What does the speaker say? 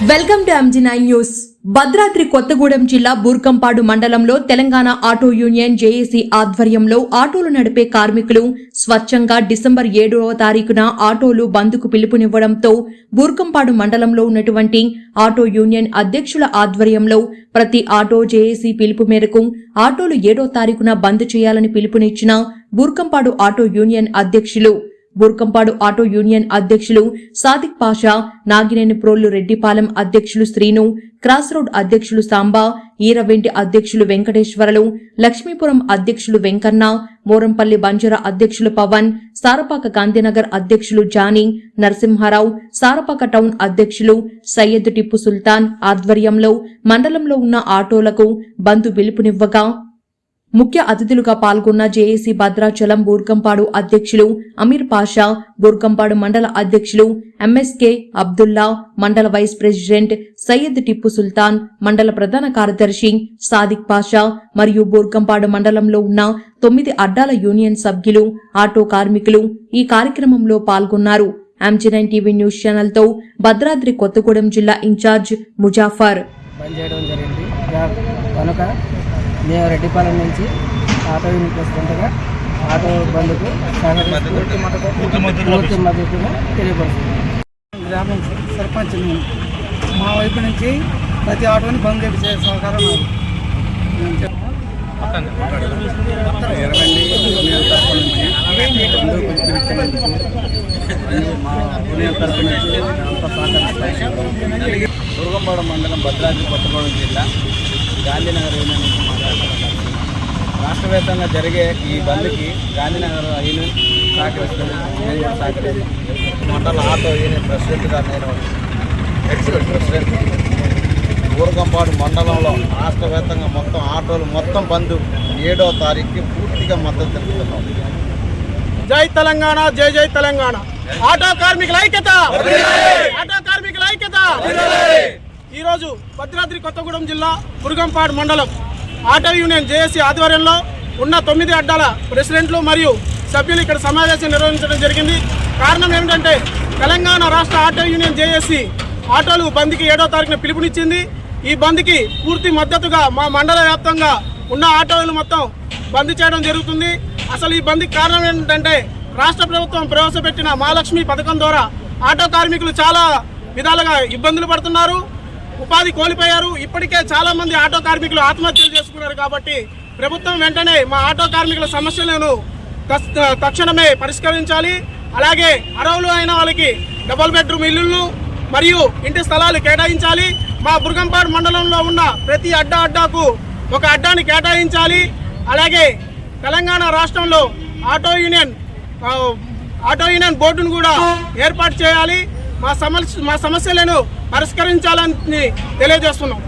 Welcome to MG9 news. Bhadradri Kothagudem జిల్లా బూర్కంపాడు మండలంలో Telangana auto union JAC ఆధ్వర్యంలో ఆటోలు నడిపే కార్మికులు స్వచ్ఛంగా డిసెంబర్ 7వ తారీఖున ఆటోలు బంద్కు పిలుపునివ్వడంతో బూర్కంపాడు మండలంలో ఉన్నటువంటి ఆటో యూనియన్ అధ్యక్షుల ఆధ్వర్యంలో ప్రతి ఆటో జేఏసీ పిలుపు మేరకు ఆటోలు 7వ తారీఖున బంద్ చేయాలని పిలుపునిచ్చిన బూర్కంపాడు ఆటో యూనియన్ అధ్యక్షులు బూర్కంపాడు ఆటో యూనియన్ అధ్యక్షులు సాదిక్ పాషా, నాగినేని ప్రోళ్లు రెడ్డిపాలెం అధ్యక్షులు శ్రీను, క్రాస్ రోడ్ అధ్యక్షులు సాంబా, ఈరవెంటి అధ్యక్షులు వెంకటేశ్వరలు, లక్ష్మీపురం అధ్యక్షులు వెంకన్న, మోరంపల్లి బంజర అధ్యక్షులు పవన్, సారపాక గాంధీనగర్ అధ్యక్షులు జానీ, నరసింహారావు, సారపాక టౌన్ అధ్యక్షులు సయ్యద్ టిప్పు సుల్తాన్ ఆధ్వర్యంలో మండలంలో ఉన్న ఆటోలకు బంద్ పిలుపునివ్వగా ముఖ్య అతిథులుగా పాల్గొన్న జేఏసీ భద్రాచలం బూర్కంపాడు అధ్యక్షులు అమీర్ పాషా, బూర్కంపాడు మండల అధ్యక్షులు ఎంఎస్కే అబ్దుల్లా, మండల వైస్ ప్రెసిడెంట్ సయ్యద్ టిప్పు సుల్తాన్, మండల ప్రధాన కార్యదర్శి సాదిక్ పాషా మరియు బూర్కంపాడు మండలంలో ఉన్న 9 అడ్డాల యూనియన్ సభ్యులు, ఆటో కార్మికులు ఈ కార్యక్రమంలో పాల్గొన్నారు. MG9 టీవీ న్యూస్ ఛానల్ తో భద్రాద్రి కొత్తగూడెం జిల్లా ఇన్ఛార్జ్ ముజాఫర్. మేము రెడ్డిపాలెం నుంచి ఆటో యూనిట్ ప్రెసిడెంట్గా ఆటో బంద్కు పూర్తి మద్దతుగా తెలియపరుస్తున్నాం. గ్రామం సర్పంచ్ మా వైపు నుంచి ప్రతి ఆటోని బంద్ చేసే సహకారం బూర్కంపాడు మండలం భద్రాద్రి కొత్తగూడెం జిల్లా గాంధీనగర్ యూనియన్ నుంచి మాట్లాడుతున్నాం. రాష్ట్ర వ్యాప్తంగా జరిగే ఈ బంద్కి గాంధీనగర్ యూనియన్ సహకరిస్తుంది. మండల ఆటో యూనియన్ ప్రెసిడెంట్గా నేను ఎగ్జిక్యూటివ్ ప్రెసిడెంట్. బూర్కంపాడు మండలంలో రాష్ట్ర వ్యాప్తంగా మొత్తం ఆటోలు మొత్తం బంద్ 7వ తారీఖుకి పూర్తిగా మద్దతు తెలుపుతున్నాం. జై తెలంగాణ, జై జై తెలంగాణ. ఆటో కార్మికుల ఐక్యత, ఆటో కార్మికుల ఐక్యత. ఈరోజు భద్రాద్రి కొత్తగూడెం జిల్లా బూర్కంపాడు మండలం ఆటో యూనియన్ జేఏసీ ఆధ్వర్యంలో ఉన్న 9 అడ్డాల ప్రెసిడెంట్లు మరియు సభ్యులు ఇక్కడ సమావేశం నిర్వహించడం జరిగింది. కారణం ఏమిటంటే తెలంగాణ రాష్ట్ర ఆటో యూనియన్ జేఏసీ ఆటోలు బంద్కి 7వ తారీఖున పిలుపునిచ్చింది. ఈ బంద్కి పూర్తి మద్దతుగా మా మండల వ్యాప్తంగా ఉన్న ఆటోలు మొత్తం బంద్ చేయడం జరుగుతుంది. అసలు ఈ బంద్కి కారణం ఏంటంటే రాష్ట్ర ప్రభుత్వం ప్రవేశపెట్టిన మహాలక్ష్మి పథకం ద్వారా ఆటో కార్మికులు చాలా విధాలుగా ఇబ్బందులు పడుతున్నారు, ఉపాధి కోల్పోయారు. ఇప్పటికే చాలా మంది ఆటో కార్మికులు ఆత్మహత్యలు చేసుకున్నారు. కాబట్టి ప్రభుత్వం వెంటనే మా ఆటో కార్మికుల సమస్యలను తక్షణమే పరిష్కరించాలి. అలాగే అర్హులు అయిన వాళ్ళకి డబుల్ బెడ్రూమ్ ఇల్లులు మరియు ఇంటి స్థలాలు కేటాయించాలి. మా బూర్కంపాడు మండలంలో ఉన్న ప్రతి అడ్డాకు ఒక అడ్డాని కేటాయించాలి. అలాగే తెలంగాణ రాష్ట్రంలో ఆటో యూనియన్ బోర్డును కూడా ఏర్పాటు చేయాలి. మా సమస్యలను పరిష్కరించాలని తెలియజేస్తున్నాం.